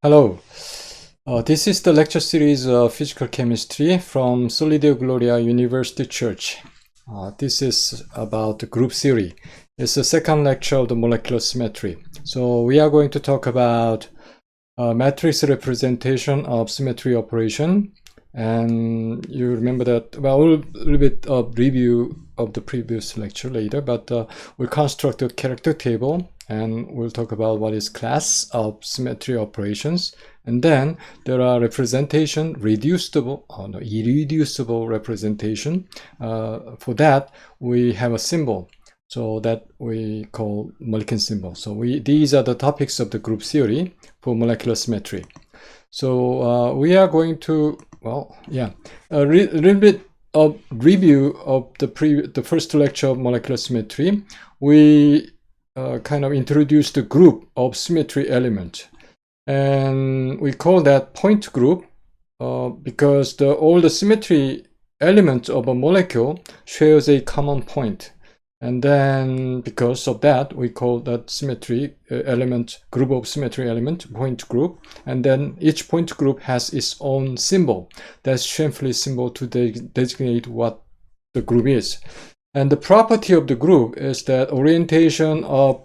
Hello. This is the lecture series of physical chemistry from Solideo Gloria University Church. This is about the group theory. It's the second lecture of the molecular symmetry. So we are going to talk about matrix representation of symmetry operation. And you remember that, well, a little bit of review of the previous lecture later, but we'll construct a character table and we'll talk about what is class of symmetry operations. And then there are representation, irreducible representation. For that, we have a symbol. So that we call Mulliken symbol. So these are the topics of the group theory for molecular symmetry. So we are going to, a little bit of review of the first lecture of molecular symmetry. We kind of introduced the group of symmetry element, and we call that point group because all the symmetry elements of a molecule shares a common point. And then because of that, we call that symmetry element, group of symmetry element, point group. And then each point group has its own symbol. That's Schoenfeld symbol to designate what the group is. And the property of the group is that orientation of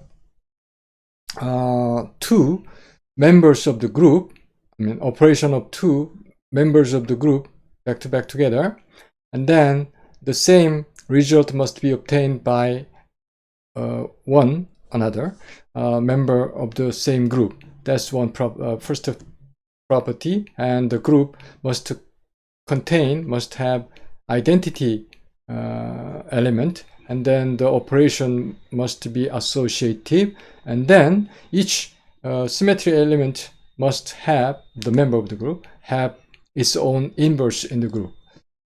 two members of the group, operation of two members of the group back to back together, and then the same result must be obtained by one another member of the same group. That's one first property, and the group must have identity element, and then the operation must be associative, and then each symmetry element must have, the member of the group, have its own inverse in the group.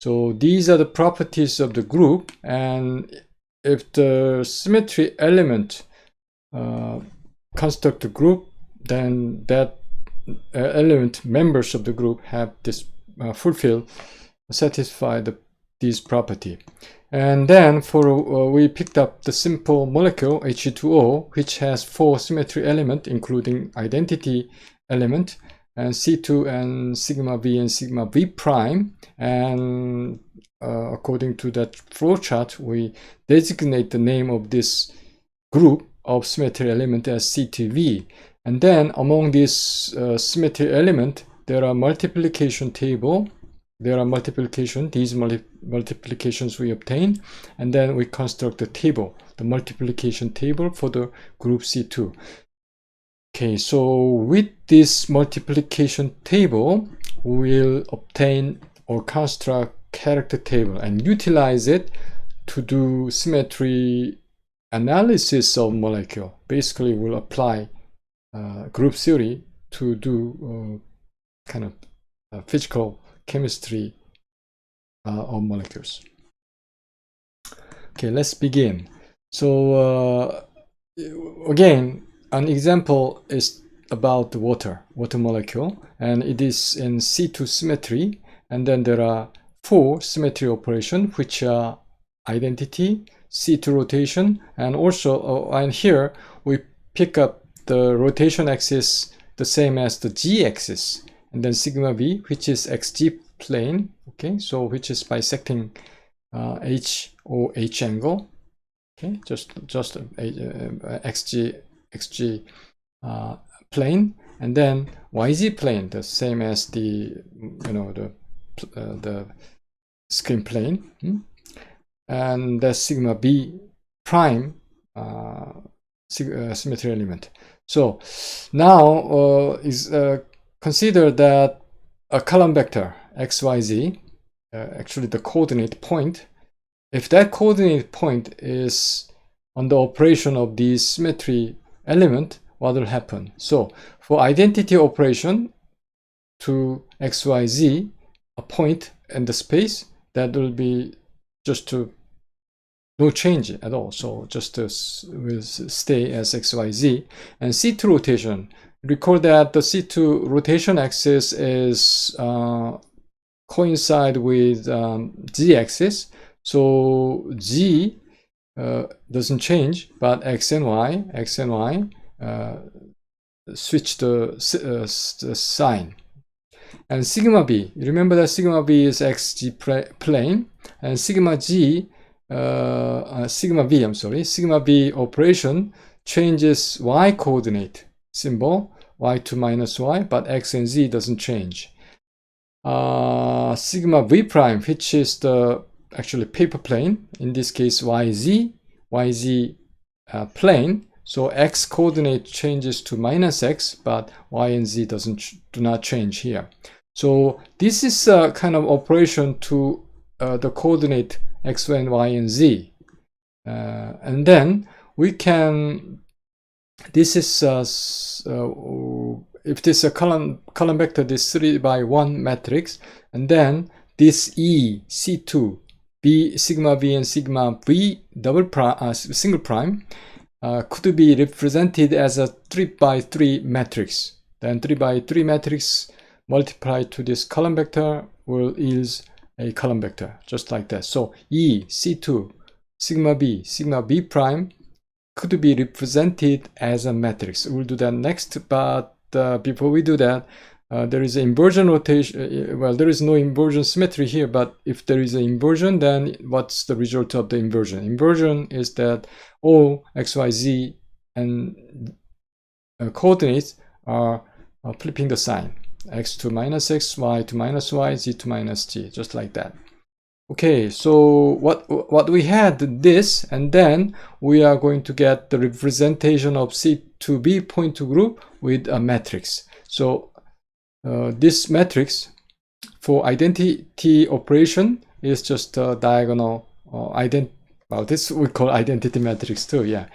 So these are the properties of the group, and if the symmetry element construct a group, then that element members of the group have this satisfy these property. And then we picked up the simple molecule H2O, which has 4 symmetry elements, including identity element, and C2 and sigma V and sigma V prime. And according to that flowchart, we designate the name of this group of symmetry element as C2V. And then among these symmetry element, there are multiplication table. These multiplications we obtain, and then we construct the table, the multiplication table for the group C2. Okay, so with this multiplication table, we'll obtain or construct character table and utilize it to do symmetry analysis of molecule. Basically, we'll apply group theory to do kind of physical chemistry of molecules. Okay, let's begin. So again, an example is about the water molecule, and it is in C2 symmetry, and then there are 4 symmetry operations, which are identity, C2 rotation, and also and here we pick up the rotation axis the same as the G axis, and then sigma V, which is XG plane, okay, so which is bisecting H or H angle, okay, just XG plane, and then YZ plane, the same as the the screen plane, and that's sigma B prime symmetry element. So now consider that a column vector XYZ, actually the coordinate point, if that coordinate point is on the operation of these symmetry element, what will happen? So for identity operation to XYZ, a point in the space, that will be just no change at all. So just will stay as XYZ. And C2 rotation, recall that the C2 rotation axis is coincide with Z axis. So Z doesn't change, but X and Y switch the sign. And sigma b, remember that sigma b is xg plane, and sigma b operation changes y coordinate symbol, y2 minus y, but x and z doesn't change. Sigma v prime, which is the actually paper plane, in this case yz plane, so x coordinate changes to minus x, but y and z do not change here. So this is a kind of operation to the coordinate x, y, and z. And then we can, this is if this is a column vector, this 3 by 1 matrix, and then this E, C2, B, sigma V and sigma V double prime, single prime, could be represented as a 3 by 3 matrix. Then 3 by 3 matrix multiplied to this column vector will yield a column vector, just like that. So E, C2, sigma B prime could be represented as a matrix. We'll do that next, but before we do that, there is an inversion rotation. Well, there is no inversion symmetry here, but if there is an inversion, then what's the result of the inversion? Inversion is that all x, y, z and coordinates are flipping the sign. X to minus x, y to minus y, z to minus g, just like that. Okay, so what we had this, and then we are going to get the representation of C to B point to group with a matrix. So this matrix for identity operation is just a diagonal well, this we call identity matrix too, yeah.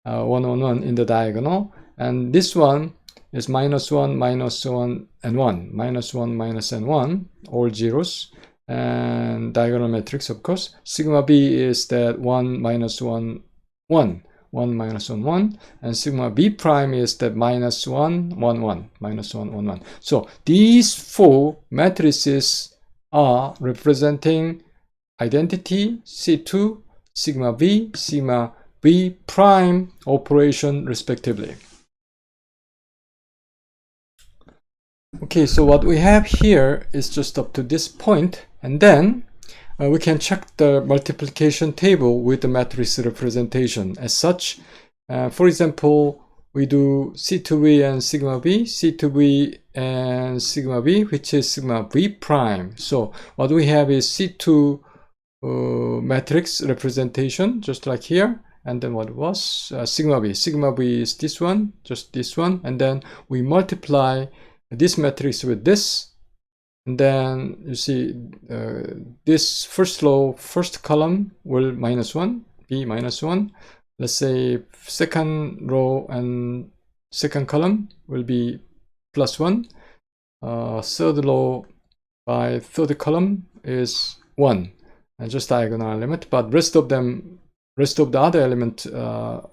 1 on 1 in the diagonal, and this one is minus 1, minus 1, and 1, minus 1, minus and 1, all zeros. And diagonal matrix, of course. Sigma b is that 1 minus 1 1 1 minus 1 1, and sigma b prime is that minus 1 1 1 minus 1 1 1. So these four matrices are representing identity C2, sigma b prime operation respectively. Okay, so what we have here is just up to this point, and then we can check the multiplication table with the matrix representation. As such, for example, we do C2V and sigma B, C2V and sigma B, which is sigma V prime. So what we have is C2 matrix representation, just like here. And then what was sigma B? Sigma B is this one, just this one, and then we multiply this matrix with this, and then you see this first row, first column will minus 1, be minus 1. Let's say second row and second column will be plus 1. Third row by third column is 1, and just diagonal element, but rest of the other element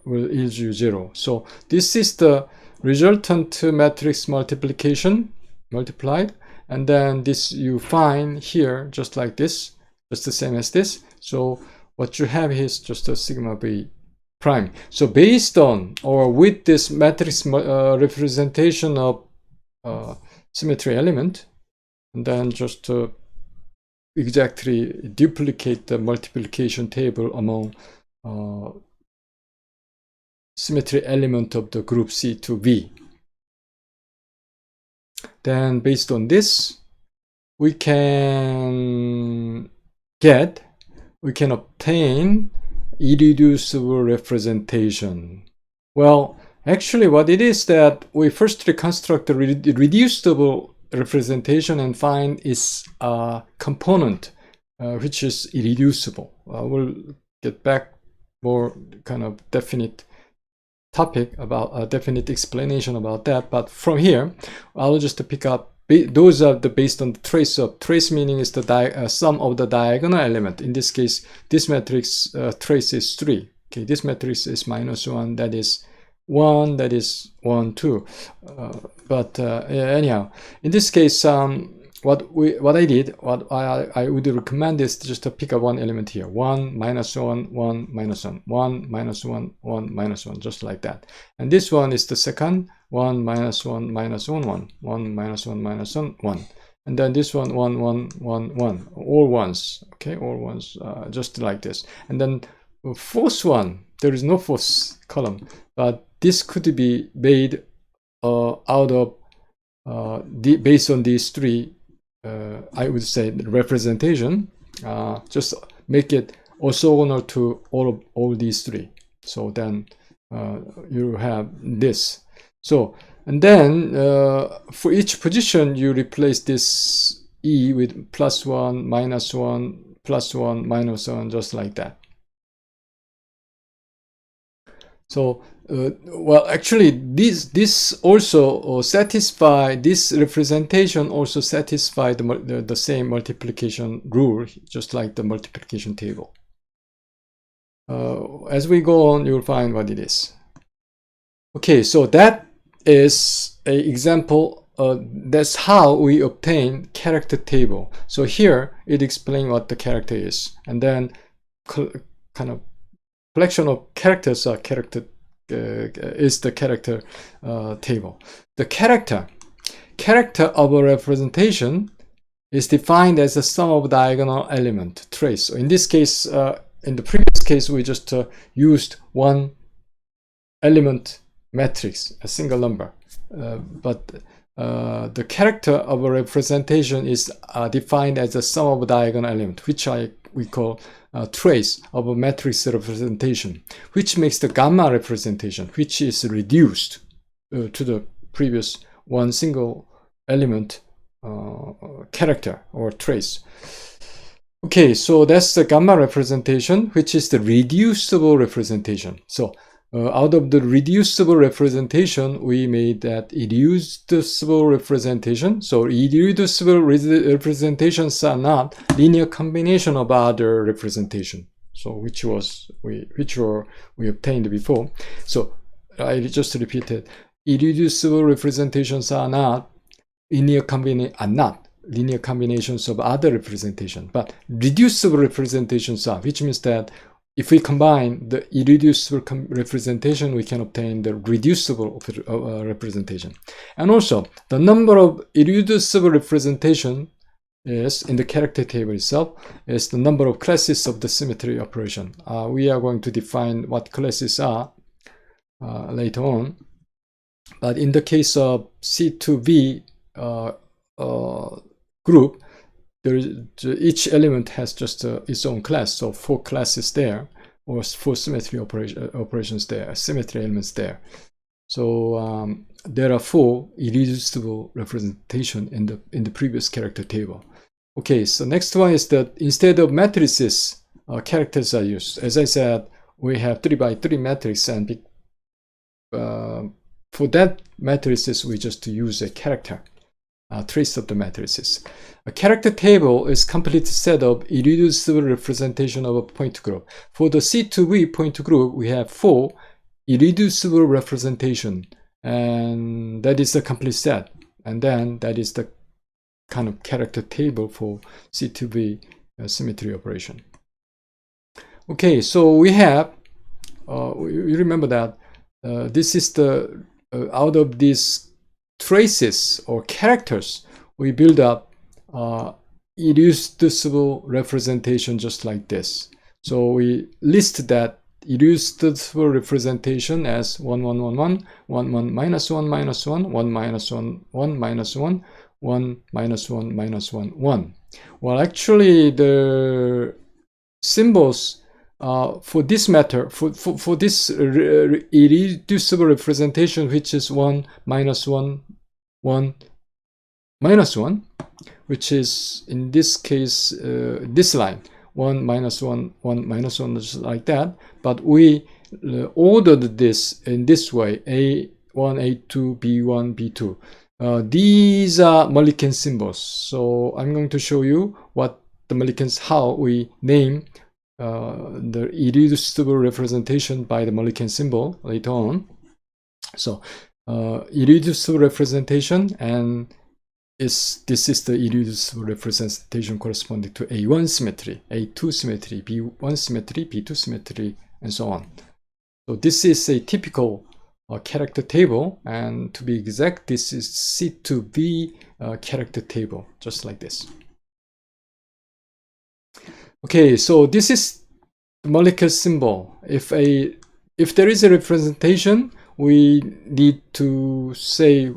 will yield you 0. So this is the resultant matrix multiplication multiplied, and then this you find here just like this, just the same as this. So what you have is just a sigma b prime. So based on or with this matrix representation of symmetry element, and then just exactly duplicate the multiplication table among symmetry element of the group C to V. Then based on this, we can obtain irreducible representation. Well, actually what it is that we first reconstruct the reducible representation and find its component which is irreducible. We'll get back more kind of definite topic about a definite explanation about that, but from here I'll just pick up those are the based on the trace of trace, meaning is the sum of the diagonal element. In this case, this matrix trace is 3. Okay, this matrix is minus 1, that is 1, that is 1 2. Anyhow, in this case, what I would recommend is just to pick up one element here. 1 minus 1 1 minus 1 1 minus 1 1 minus 1, just like that. And this one is the second 1 minus 1 minus 1 1 1 minus 1 minus 1 1, and then this one 1 1 1 1, all ones. Okay, all ones, just like this. And then fourth one, there is no fourth column, but this could be made out of based on these three, I would say, representation. Just make it orthogonal to all these three. So then you have this. So, and then for each position, you replace this E with +1, -1, +1, -1, just like that. So, well, actually, this also satisfy, this representation also satisfy the same multiplication rule, just like the multiplication table. As we go on, you'll find what it is. Okay, so that is an example. That's how we obtain character table. So here it explains what the character is, and then kind of collection of characters are is the character table. The character of a representation is defined as the sum of diagonal element trace. So in this case, in the previous case, we just used one element matrix, a single number, but the character of a representation is defined as the sum of diagonal element, which we call trace of a matrix representation, which makes the gamma representation, which is reduced to the previous one single element character or trace. Okay, so that's the gamma representation, which is the reducible representation. So out of the reducible representation, we made that irreducible representation. So irreducible representations are not linear combination of other representation. So which we obtained before. So I just repeated: irreducible representations are not linear combinations of other representation, but reducible representations are, which means that if we combine the irreducible representation, we can obtain the reducible representation. And also, the number of irreducible representation is, in the character table itself, is the number of classes of the symmetry operation. We are going to define what classes are later on. But in the case of C2V group, each element has just its own class, so 4 classes there, or 4 symmetry operations there, symmetry elements there. So there are 4 irreducible representation in the previous character table. Okay, so next one is that instead of matrices, characters are used. As I said, we have 3 by 3 matrix, and for that matrices we just use a character. Trace of the matrices. A character table is complete set of irreducible representation of a point group. For the C2V point group, we have 4 irreducible representation, and that is the complete set. And then that is the kind of character table for C2V symmetry operation. Okay, so we have, you remember that this is the, out of these traces or characters, we build up irreducible representation just like this. So we list that irreducible representation as 1 1 1 1 1 1 minus 1 minus 1 1 minus 1 1 minus 1 1 minus 1 minus 1 1. Well, actually the symbols for this matter, for this irreducible representation, which is 1 minus 1 1 minus 1, which is in this case this line 1 minus 1 1 minus 1, just like that, but we ordered this in this way: A1 A2 B1 B2. These are Mulliken symbols. So I'm going to show you what the Mullikens, how we name the irreducible representation by the Mulliken symbol later on. So irreducible representation, and this is the irreducible representation corresponding to A1 symmetry, A2 symmetry, B1 symmetry, B2 symmetry, and so on. So this is a typical character table, and to be exact, this is C2B character table, just like this. Okay, so this is the molecular symbol. If there is a representation, we need to say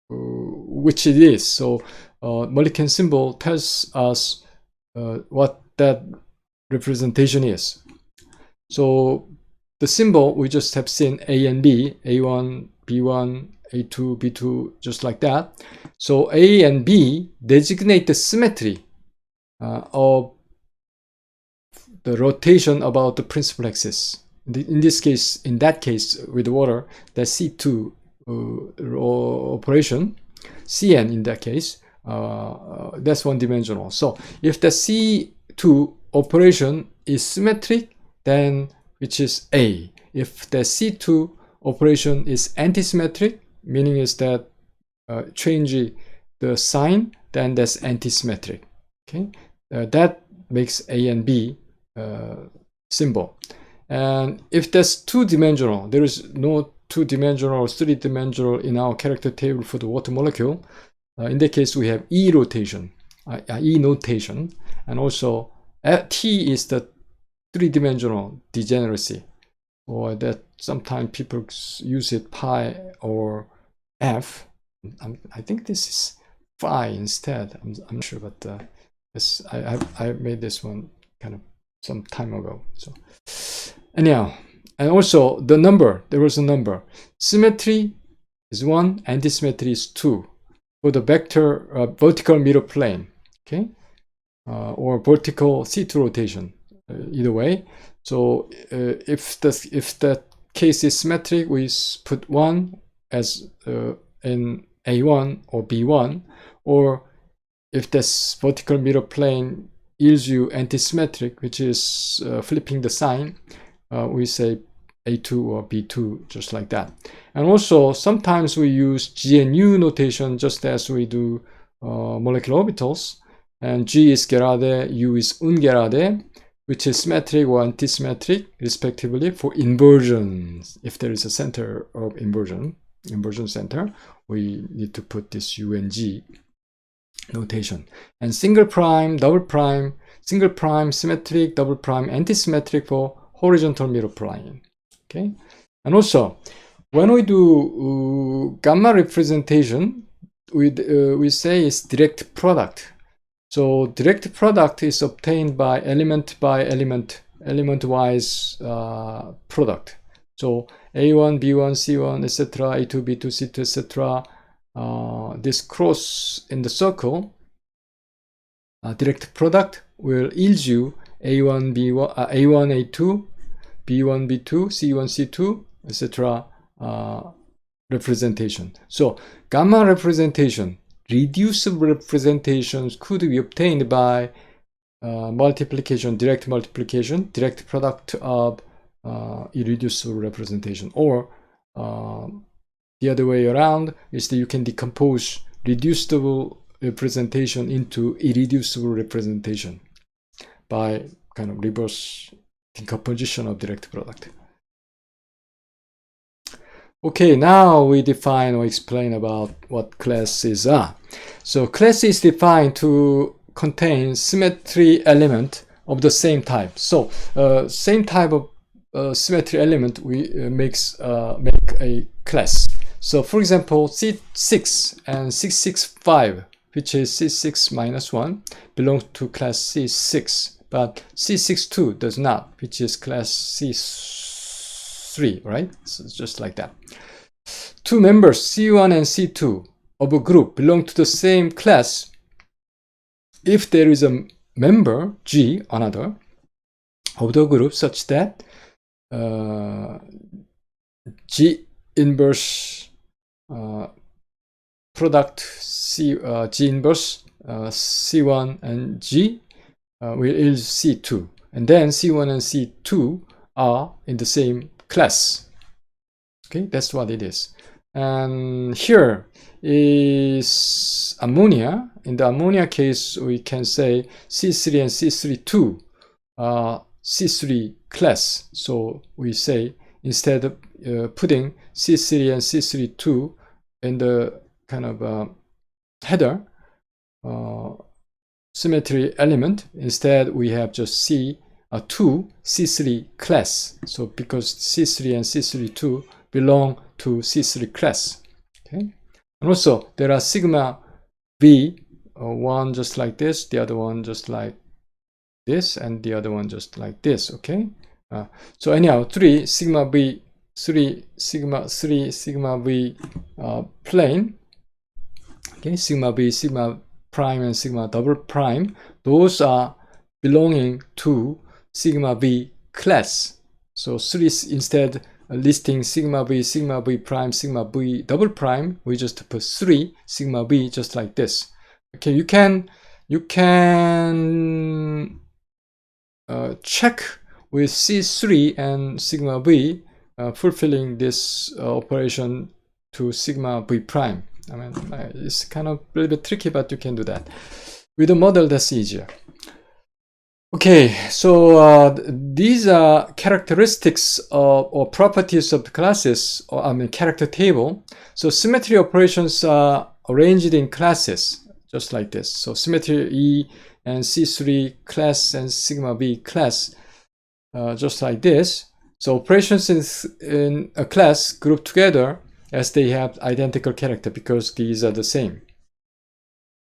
which it is. So Mulliken symbol tells us what that representation is. So the symbol we just have seen A and B, A1, B1, A2, B2, just like that. So A and B designate the symmetry of the rotation about the principal axis. In this case, in that case with water, the C2 operation, Cn in that case, that's one dimensional. So if the C2 operation is symmetric, then which is A. If the C2 operation is antisymmetric, meaning is that change the sign, then that's antisymmetric. Okay, that makes A and B symbol. And if that's two-dimensional, there is no two-dimensional or three-dimensional in our character table for the water molecule. In that case, we have E rotation, E notation, and also T is the three-dimensional degeneracy, or that sometimes people use it pi or F. I think this is phi instead. I'm not sure, but I made this one kind of some time ago. So anyhow, and also the number, there was a number. Symmetry is 1, antisymmetry is 2 for the vector vertical mirror plane, okay, or vertical C2 rotation, either way. So if the case is symmetric, we put 1 as in A1 or B1, or if this vertical mirror plane yields you antisymmetric, which is flipping the sign, we say A2 or B2, just like that. And also sometimes we use G and U notation, just as we do molecular orbitals. And G is gerade, U is ungerade, which is symmetric or antisymmetric respectively for inversions. If there is a center of inversion center, we need to put this U and G notation. And single prime, double prime, single prime symmetric, double prime antisymmetric for horizontal mirror plane. Okay, and also when we do gamma representation, we say it's direct product. So direct product is obtained by element wise product. So A1, B1, C1, etc., A2, B2, C2, etc. This cross in the circle, direct product will yield you A1, B1, A1, A2, B1, B2, C1, C2, etc. Representation. So gamma representation, reducible representations could be obtained by multiplication, direct product of irreducible representation, or the other way around is that you can decompose reducible representation into irreducible representation by kind of reverse decomposition of direct product. Okay, now we define or explain about what classes are. So class is defined to contain symmetry element of the same type. So same type of symmetry element we make a class. So for example, C6 and 665, which is C6 minus 1, belongs to class C6, but C62 does not, which is class C3, right? So it's just like that. Two members, C1 and C2 of a group belong to the same class if there is a member, G, another, of the group such that G inverse product G inverse C1 and G will yield C2, and then C1 and C2 are in the same class. Okay, that's what it is. And here is ammonia. In the ammonia case, we can say C3 and C32 are C3 class. So we say instead of putting C3 and C32 in the kind of header symmetry element, instead we have just C2 C3 class. So because C3 and C32 belong to C3 class. Okay, and also there are sigma V, one just like this, the other one just like this, and the other one just like this. Okay, so anyhow, 3 sigma V, 3 sigma V plane. Okay, sigma V, sigma prime, and sigma double prime, those are belonging to sigma V class. So 3, instead listing sigma V prime, sigma V double prime, we just put 3 sigma V just like this. Okay, you can check with C3 and sigma V fulfilling this operation to sigma V prime. I mean, it's kind of a little bit tricky, but you can do that. With a model, that's easier. Okay, so these are characteristics or properties of the classes, or I mean character table. So symmetry operations are arranged in classes, just like this. So symmetry E and C3 class and sigma V class, just like this. So operations in a class group together as they have identical character because these are the same.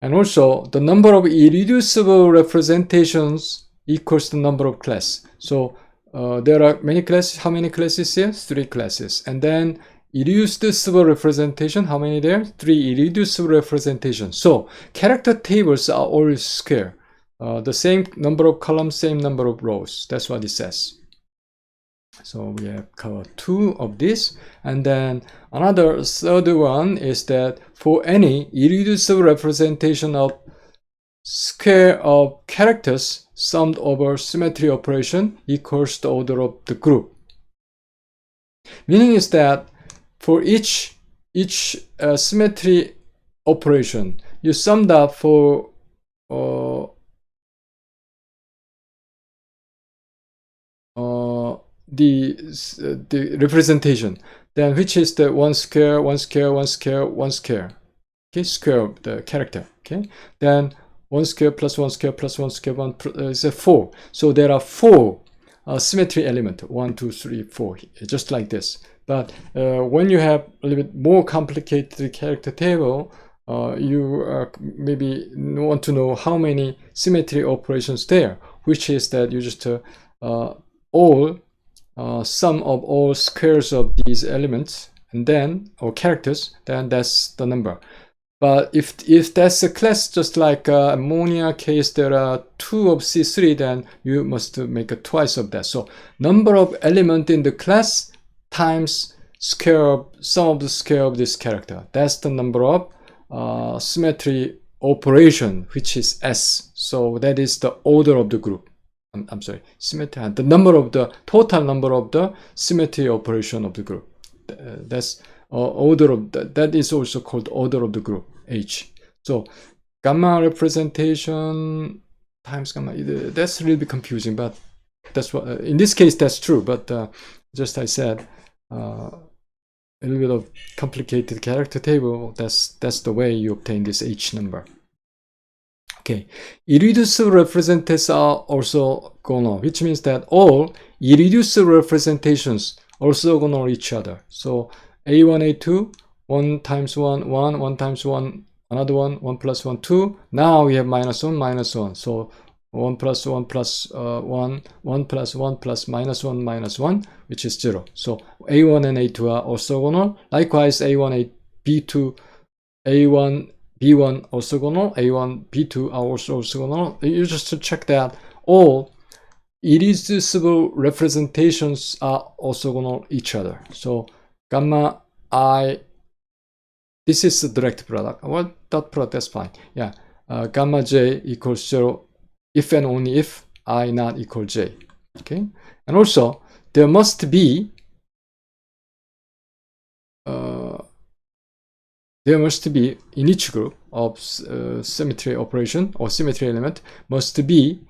And also the number of irreducible representations equals the number of class. So there are many classes. How many classes here? 3 classes. And then irreducible representation, how many there? 3 irreducible representations. So character tables are all square. The same number of columns, same number of rows. That's what it says. So we have covered 2 of this, and then another third one is that for any irreducible representation of square of characters summed over symmetry operation equals the order of the group. Meaning is that for each symmetry operation, you summed up for the representation, then which is the one square. Okay, square of the character. Okay, then 1 square plus 1 square plus 1 square is a 4. So there are 4 symmetry element, 1, 2, 3, 4, just like this. But when you have a little bit more complicated character table, you maybe want to know how many symmetry operations there, which is that you just sum of all squares of these elements and then or characters, then that's the number. But if that's a class, just like ammonia case, there are 2 of C3, then you must make a twice of that. So number of element in the class times sum of the square of this character. That's the number of symmetry operation, which is S. So that is the order of the group. I'm sorry, symmetry, the number of the total number of the symmetry operation of the group. That's order of that is also called order of the group, H. So gamma representation times gamma, that's a little bit confusing, but that's what in this case that's true. But just I said, a little bit of complicated character table. That's the way you obtain this H number. Okay, irreducible representations are also orthogonal, which means that all irreducible representations are orthogonal each other. So A1, A2, 1 times 1, 1, 1 times 1, another 1, 1 plus 1, 2. Now we have minus 1, minus 1. So 1 plus 1 plus 1, 1 plus 1 plus minus 1, minus 1, which is 0. So A1 and A2 are orthogonal. Likewise, A1, B2, A1, B1 orthogonal, A1, B2 are also orthogonal. You just check that all irreducible representations are orthogonal each other. So gamma I, this is the direct product. Well, dot product, that's fine. Yeah, gamma j equals 0 if and only if I not equal j. Okay, and also there must be in each group of symmetry operation or symmetry element must be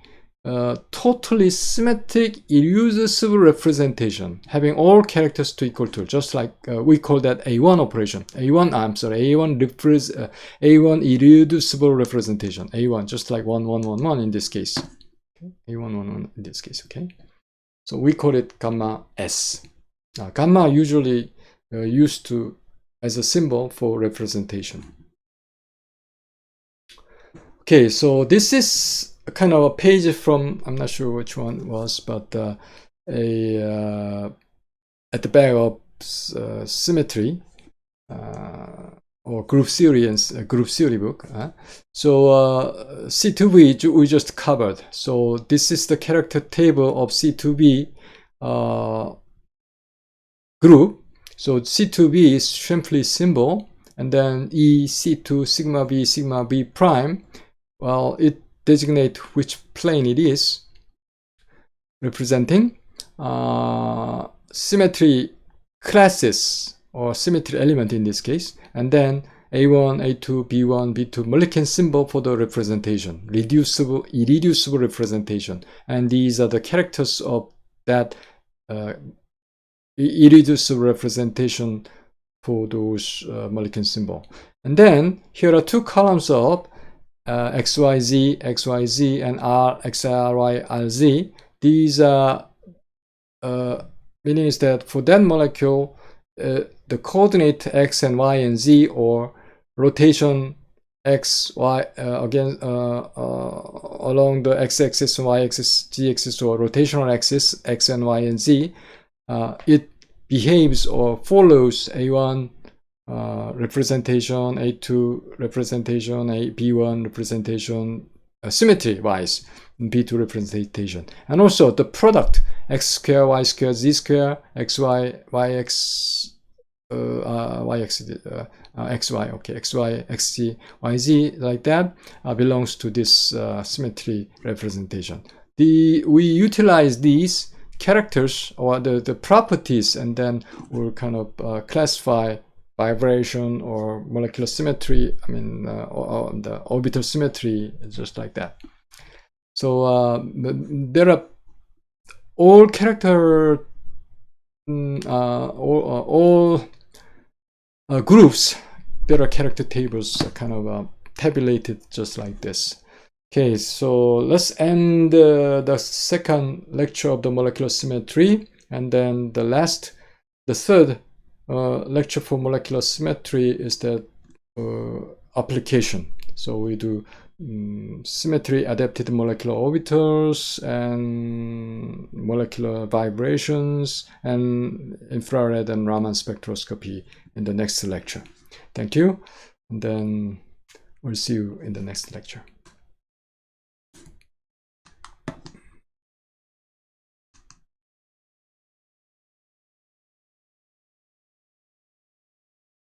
totally symmetric irreducible representation having all characters to equal to, just like we call that A1 operation. A1 irreducible representation. A1, just like 1 1 1 1 in this case. Okay? A1 1 1 in this case. Okay, so we call it gamma S. Gamma usually used to as a symbol for representation. Okay, so this is kind of a page from, I'm not sure which one it was, but at the back of Symmetry or Group Theory and Group Theory book. So C2B we just covered. So this is the character table of C2B group. So C2B is simply symbol, and then E C2 sigma B prime. Well, it designates which plane it is representing. Symmetry classes or symmetry element in this case, and then A1, A2, B1, B2 Mulliken symbol for the representation, reducible, irreducible representation, and these are the characters of that irreducible representation for those Mulliken symbol. And then here are two columns of XYZ, XYZ, and R, XRY, RZ. These are meaning is that for that molecule, the coordinate X and Y and Z, or rotation X, Y again along the X-axis, Y-axis, Z-axis, or rotational axis X and Y and Z, it behaves or follows A1 representation, A2 representation, B1 representation, symmetry wise, B2 representation, and also the product X square, Y square, Z square, XY, YX, XY, okay, XY, XZ, YZ, like that, belongs to this symmetry representation. We utilize these characters or the properties, and then we'll kind of classify vibration or molecular symmetry, I mean or the orbital symmetry, just like that. So there are all character all groups, there are character tables kind of tabulated just like this. Okay, so let's end the second lecture of the molecular symmetry, and then the third lecture for molecular symmetry is the application. So we do symmetry adapted molecular orbitals and molecular vibrations and infrared and Raman spectroscopy in the next lecture. Thank you, and then we'll see you in the next lecture.